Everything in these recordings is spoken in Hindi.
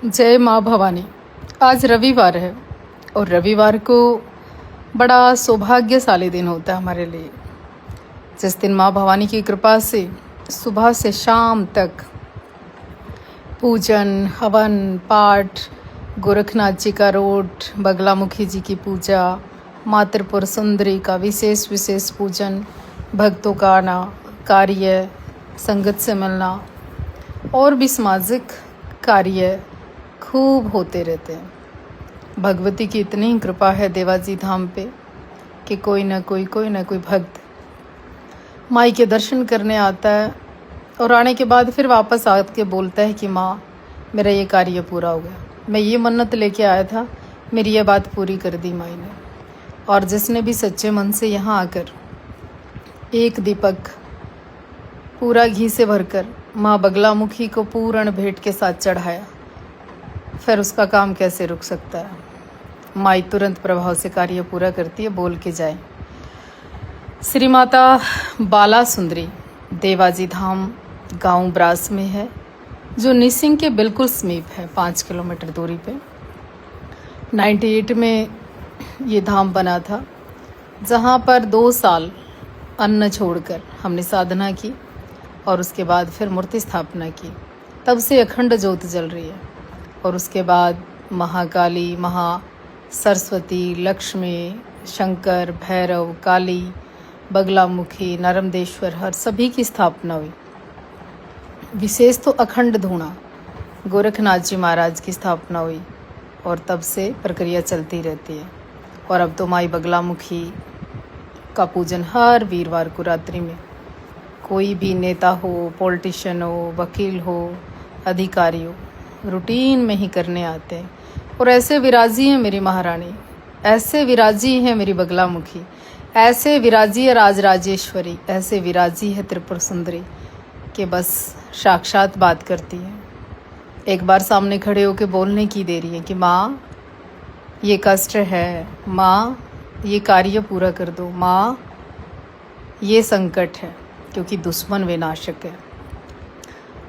जय माँ भवानी। आज रविवार है और रविवार को बड़ा सौभाग्यशाली दिन होता है हमारे लिए, जिस दिन माँ भवानी की कृपा से सुबह से शाम तक पूजन, हवन, पाठ, गोरखनाथ जी का रोट, बगलामुखी जी की पूजा, माँ त्रिपुर सुंदरी का विशेष पूजन, भक्तों का आना, कार्य, संगत से मिलना और भी सामाजिक कार्य खूब होते रहते हैं। भगवती की इतनी कृपा है देवाजी धाम पे कि कोई ना कोई भक्त माई के दर्शन करने आता है और आने के बाद फिर वापस आके बोलता है कि माँ मेरा ये कार्य पूरा हो गया, मैं ये मन्नत लेके आया था, मेरी ये बात पूरी कर दी माई ने। और जिसने भी सच्चे मन से यहाँ आकर एक दीपक पूरा घी से भरकर माँ बगलामुखी को पूर्ण भेंट के साथ चढ़ाया, फिर उसका काम कैसे रुक सकता है। माई तुरंत प्रभाव से कार्य पूरा करती है। बोल के जाए। श्री माता बाला सुंदरी देवाजी धाम गांव ब्रास में है, जो निसिंग के बिल्कुल समीप है, 5 किलोमीटर दूरी पे। 98 में ये धाम बना था, जहाँ पर 2 साल अन्न छोड़कर हमने साधना की और उसके बाद फिर मूर्ति स्थापना की। तब से अखंड ज्योत जल रही है। और उसके बाद महाकाली, महा सरस्वती, लक्ष्मी, शंकर, भैरव, काली, बगलामुखी, नर्मदेश्वर हर सभी की स्थापना हुई। विशेष तो अखंड धूणा गोरखनाथ जी महाराज की स्थापना हुई और तब से प्रक्रिया चलती रहती है। और अब तो माई बगलामुखी का पूजन हर वीरवार को रात्रि में, कोई भी नेता हो, पॉलिटिशियन हो, वकील हो, अधिकारी हो, रूटीन में ही करने आते हैं। और ऐसे विराजी हैं मेरी महारानी, ऐसे विराजी हैं मेरी बगलामुखी, ऐसे विराजी है राजराजेश्वरी, ऐसे विराजी है त्रिपुर सुंदरी कि बस साक्षात बात करती है। एक बार सामने खड़े होकर बोलने की दे रही है कि माँ ये कष्ट है, माँ ये कार्य पूरा कर दो, माँ ये संकट है, क्योंकि दुश्मन विनाशक है,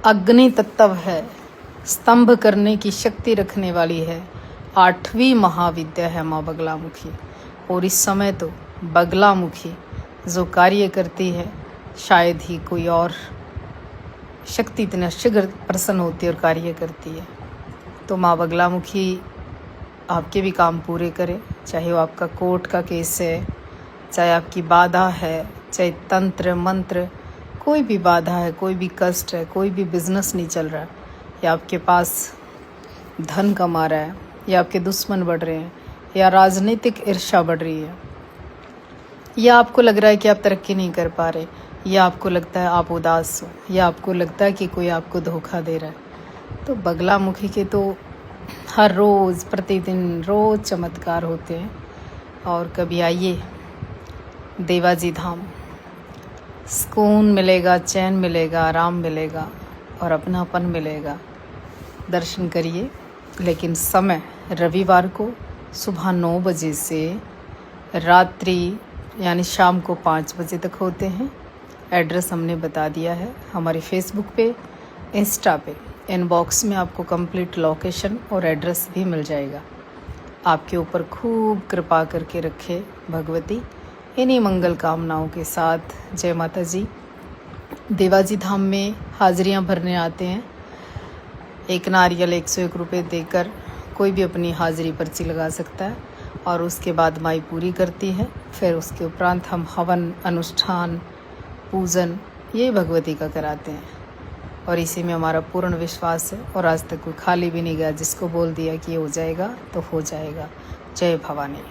अग्नि तत्व है, स्तंभ करने की शक्ति रखने वाली है, 8वीं महाविद्या है माँ बगलामुखी। और इस समय तो बगलामुखी जो कार्य करती है, शायद ही कोई और शक्ति इतना शीघ्र प्रसन्न होती है और कार्य करती है। तो माँ बगलामुखी आपके भी काम पूरे करे, चाहे वो आपका कोर्ट का केस है, चाहे आपकी बाधा है, चाहे तंत्र मंत्र, कोई भी बाधा है, कोई भी कष्ट है, कोई भी बिजनेस नहीं चल रहा है, या आपके पास धन कमा रहा है, या आपके दुश्मन बढ़ रहे हैं, या राजनीतिक ईर्ष्या बढ़ रही है, या आपको लग रहा है कि आप तरक्की नहीं कर पा रहे, या आपको लगता है आप उदास हो, या आपको लगता है कि कोई आपको धोखा दे रहा है, तो बगलामुखी के तो हर रोज़ प्रतिदिन रोज़ चमत्कार होते हैं। और कभी आइए देवाजी धाम, सुकून मिलेगा, चैन मिलेगा, आराम मिलेगा और अपनापन मिलेगा। दर्शन करिए। लेकिन समय रविवार को सुबह 9 बजे से रात्रि यानी शाम को 5 बजे तक होते हैं। एड्रेस हमने बता दिया है हमारे फेसबुक पे, इंस्टा पे, इनबॉक्स में आपको कंप्लीट लोकेशन और एड्रेस भी मिल जाएगा। आपके ऊपर खूब कृपा करके रखे भगवती। इन्हीं मंगल कामनाओं के साथ जय माता जी। देवाजी धाम में हाजिरियां भरने आते हैं। एक नारियल 101 रुपये देकर कोई भी अपनी हाजिरी पर्ची लगा सकता है और उसके बाद माई पूरी करती है। फिर उसके उपरांत हम हवन, अनुष्ठान, पूजन ये भगवती का कराते हैं और इसी में हमारा पूर्ण विश्वास है। और आज तक कोई खाली भी नहीं गया, जिसको बोल दिया कि ये हो जाएगा तो हो जाएगा। जय भवानी।